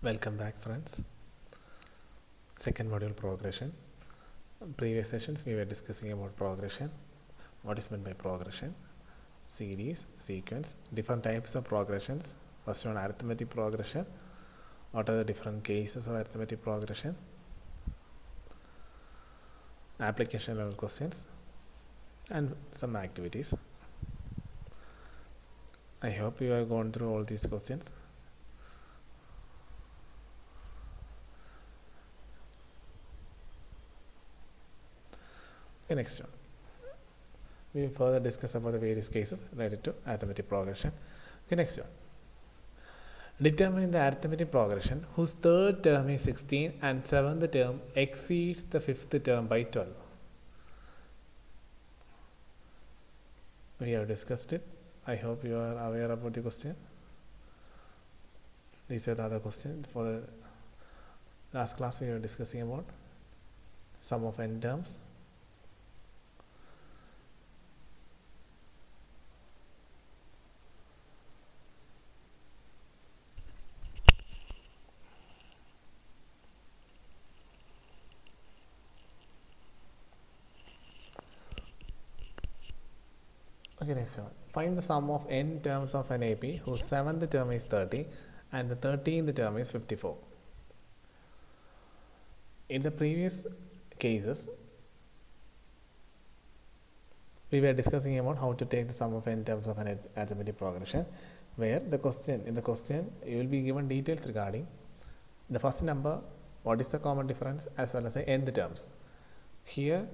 Welcome back, friends. Second module, progression. In previous sessions we were discussing about progression, what is meant by progression, series, sequence, different types of progressions. First one, arithmetic progression. What are the different cases of arithmetic progression? Application level questions and some activities. I hope you have gone through all these questions. Okay, next one. We will further discuss about the various cases related to arithmetic progression. Okay, next one. Determine the arithmetic progression whose third term is 16 and seventh term exceeds the fifth term by 12. We have discussed it. I hope you are aware about the question. These are the other questions. For the last class we were discussing about sum of n terms. Okay, next one. Find the sum of n terms of an AP whose seventh term is 30 and the 13th term is 54. In the previous cases, we were discussing about how to take the sum of n terms of an arithmetic progression, where in the question you will be given details regarding the first number, what is the common difference, as well as the nth terms. Here,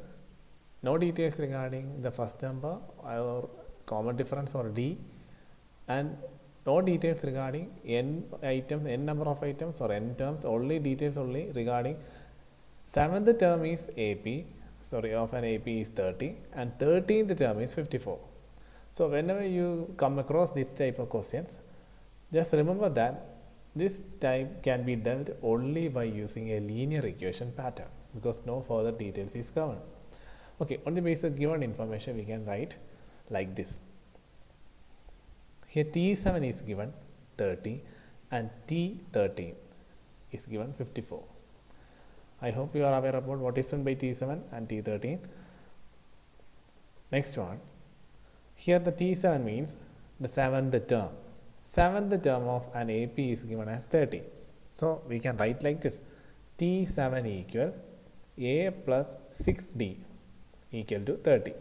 no details regarding the first number or common difference or D, and no details regarding n number of items or n terms, only details regarding seventh term is of an AP is 30 and 13th term is 54. So whenever you come across this type of questions, just remember that this type can be dealt only by using a linear equation pattern, because no further details is covered. Okay, on the basis of given information, we can write like this. Here T7 is given 30 and T13 is given 54. I hope you are aware about what is meant by T7 and T13. Next one. Here the T7 means the seventh term. Seventh term of an AP is given as 30. So we can write like this. T7 equal A plus 6D equal to 30.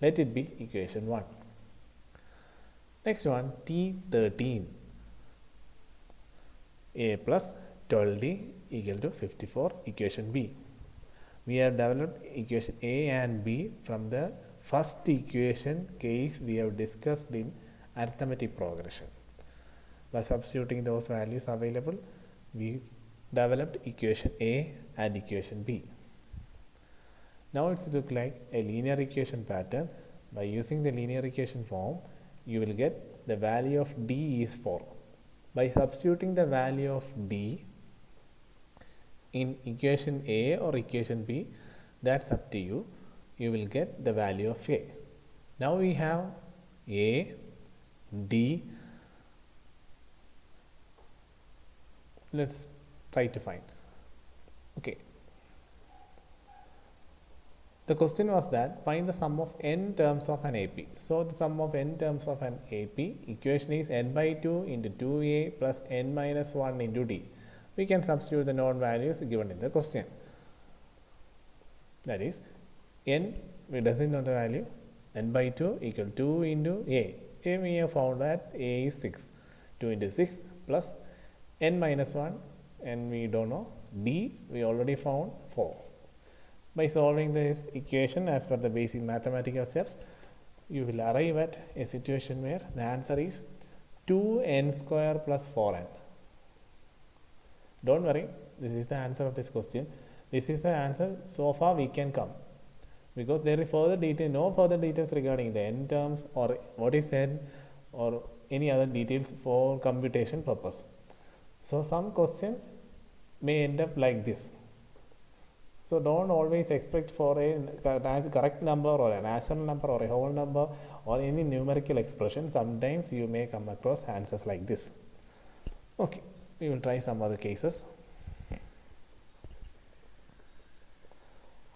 Let it be equation 1. Next one, T13, A plus 12D equal to 54, equation B. We have developed equation A and B from the first equation case we have discussed in arithmetic progression. By substituting those values available, we developed equation A and equation B. Now it's look like a linear equation pattern. By using the linear equation form, you will get the value of D is 4. By substituting the value of D in equation A or equation B, that's up to you. You will get the value of A. Now we have A, D. Let's try to find. Okay. The question was that find the sum of n terms of an AP. So the sum of n terms of an AP equation is n by 2 into 2a plus n minus 1 into d. We can substitute the known values given in the question. That is, n, we doesn't know the value, n by 2 equal 2 into a. A we have found that a is 6. 2 into 6 plus n minus 1, and we don't know. D we already found 4. By solving this equation as per the basic mathematical steps, you will arrive at a situation where the answer is 2n square plus 4n. Don't worry, this is the answer of this question. This is the answer so far we can come, because there is no further details regarding the n terms or what is n or any other details for computation purpose. So some questions may end up like this. So don't always expect for a correct number or a natural number or a whole number or any numerical expression. Sometimes you may come across answers like this. Okay, We will try some other cases.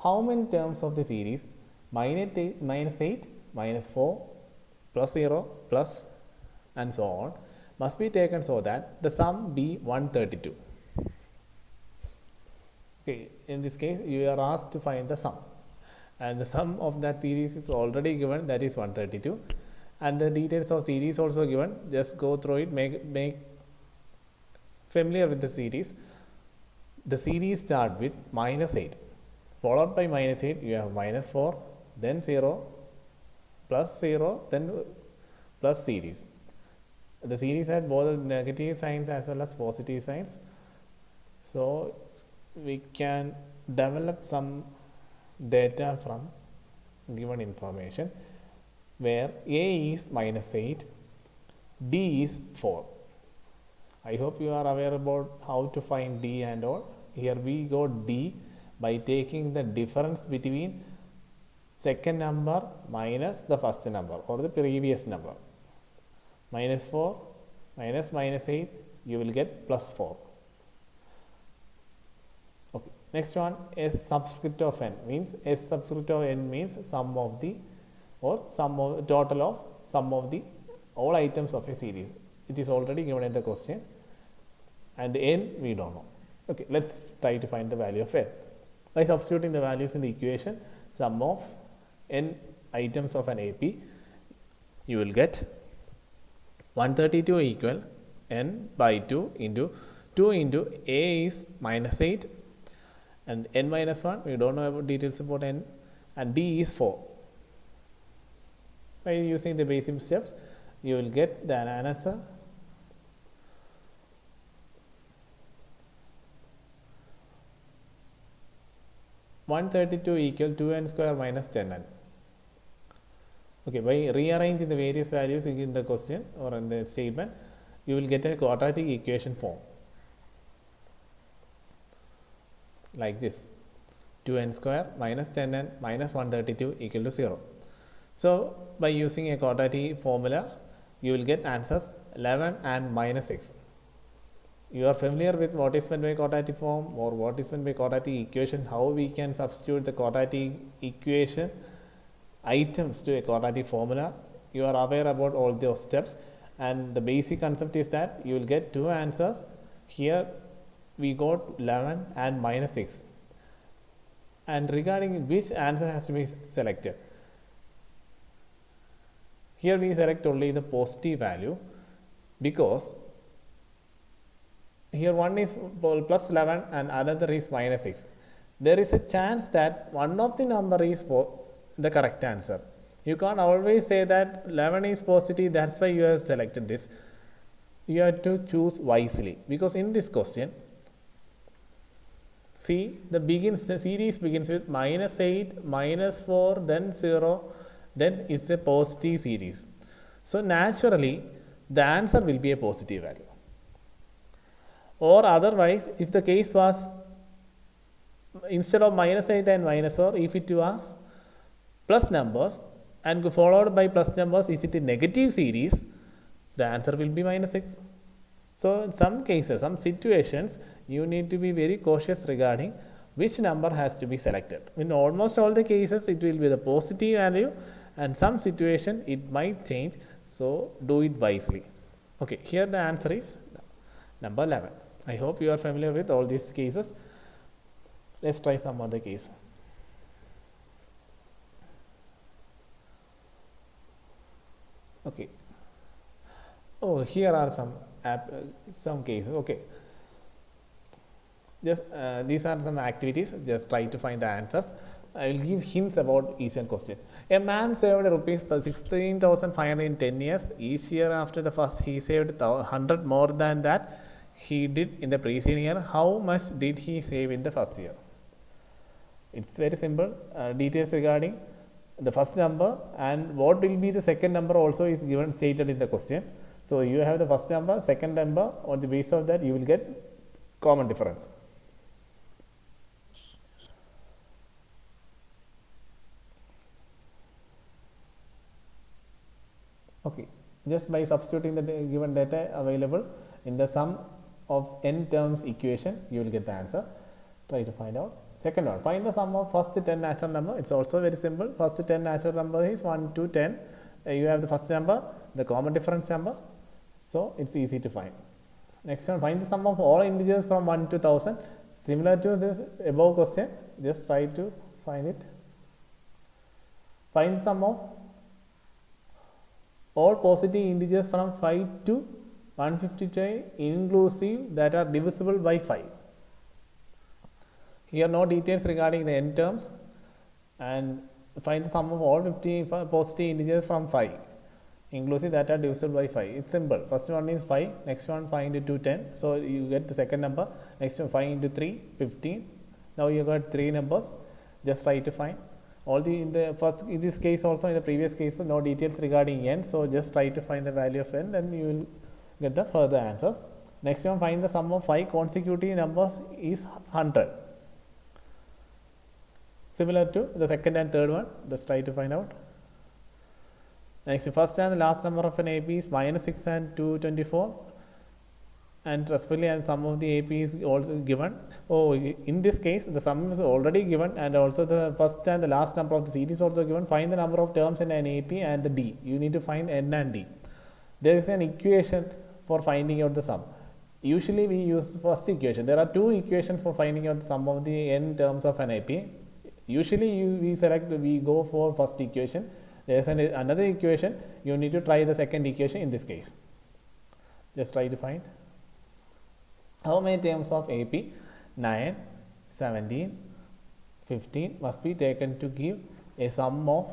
How many terms of the series minus 8, minus 4, plus 0, plus and so on must be taken so that the sum be 132? Okay, in this case you are asked to find the sum, and the sum of that series is already given, that is 132, and the details of series also given. Just go through it, make familiar with the series. The series start with minus 8, followed by minus 8 you have minus 4, then 0, plus 0, then plus series. The series has both negative signs as well as positive signs, so we can develop some data from given information, where A is minus 8, D is 4. I hope you are aware about how to find D and all. Here we got D by taking the difference between second number minus the first number or the previous number. Minus 4 minus 8, you will get plus 4. Okay. Next one, S subscript of n means S subscript of n means sum of the total of sum of the all items of a series. It is already given in the question, and the n we don't know. Okay, let's try to find the value of n. By substituting the values in the equation, sum of n items of an AP, you will get 132 equal n by 2 into A is minus 8 and n minus 1, we don't know about details about n, and D is 4. By using the basic steps, you will get the answer. (132) equal 2n square minus 10n. Okay, by rearranging the various values in the question or in the statement, you will get a quadratic equation form like this: 2n square minus 10n minus 132 equal to 0. So, by using a quadratic formula, you will get answers 11 and minus 6. You are familiar with what is meant by quadratic form or what is meant by quadratic equation, how we can substitute the quadratic equation items to a quadratic formula. You are aware about all those steps, and the basic concept is that you will get two answers. Here we got 11 and minus 6, and regarding which answer has to be selected, here we select only the positive value, because here one is plus 11 and another is minus 6. There is a chance that one of the number is the correct answer. You can't always say that 11 is positive, that's why you have selected this. You have to choose wisely, because in this question, see, the series begins with minus 8, minus 4, then 0, then it's a positive series. So naturally, the answer will be a positive value. Or otherwise, if the case was instead of minus 8 and minus 4, if it was plus numbers and followed by plus numbers, is it a negative series, the answer will be minus 6. So, in some cases, some situations, you need to be very cautious regarding which number has to be selected. In almost all the cases, it will be the positive value, and some situation it might change, so do it wisely. Okay, here the answer is number 11. I hope you are familiar with all these cases. Let's try some other case. Okay. Oh, here are some cases. Okay. Just these are some activities. Just try to find the answers. I will give hints about each question. A man saved rupees 16,500 in 10 years. Each year after the first, he saved 100 more than that he did in the preceding year. How much did he save in the first year? It's very simple. Details regarding the first number and what will be the second number also is given stated in the question. So you have the first number, second number. On the basis of that, you will get common difference. Okay, just by substituting the given data available in the sum of n terms equation, you will get the answer. Try to find out. Second one, find the sum of first 10 natural number. It's also very simple. First 10 natural number is 1 to 10. You have the first number, the common difference number, so it's easy to find. Next one, find the sum of all integers from 1 to 1000. Similar to this above question, just try to find it. Find the sum of all positive integers from 5 to 155 inclusive that are divisible by 5. Here no details regarding the n terms, and find the sum of all 50 positive integers from 5 inclusive that are divisible by 5. It's simple. First one is 5, next one 5 into 10, so you get the second number. Next one 5 into 3, 15. Now you got 3 numbers. Just try to find all the, in the first, in this case also, in the previous case, no details regarding n, so just try to find the value of n, then you will get the further answers. Next one, find the sum of 5 consecutive numbers is 100. Similar to the second and third one, just try to find out. Next, first and the last number of an AP is minus 6 and 224, and respectively, and sum of the AP is also given. Oh, in this case, the sum is already given, and also the first and the last number of the series also given. Find the number of terms in an AP and the D. You need to find n and D. There is an equation for finding out the sum. Usually, we use first equation. There are two equations for finding out the sum of the n terms of an AP. Usually, we go for first equation. There is another equation. You need to try the second equation in this case. Just try to find. How many terms of AP? 9, 17, 15 must be taken to give a sum of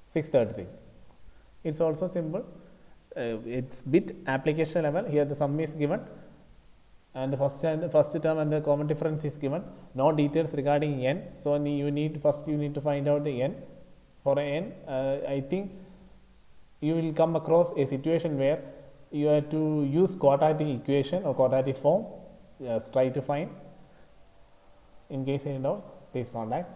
636. It's also simple. It's bit application level. Here the sum is given, and the first term and the common difference is given. No details regarding n. So you need to find out the n. For n, I think you will come across a situation where you have to use quadratic equation or quadratic form. Just try to find. In case any doubts, please contact.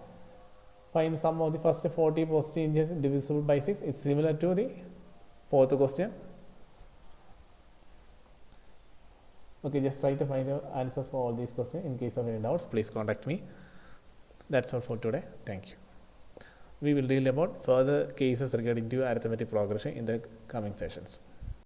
Find the sum of the first 40 positive integers divisible by 6. It's similar to the fourth question. Okay, just try to find the answers for all these questions. In case of any doubts, please contact me. That's all for today. Thank you. We will deal about further cases regarding to arithmetic progression in the coming sessions.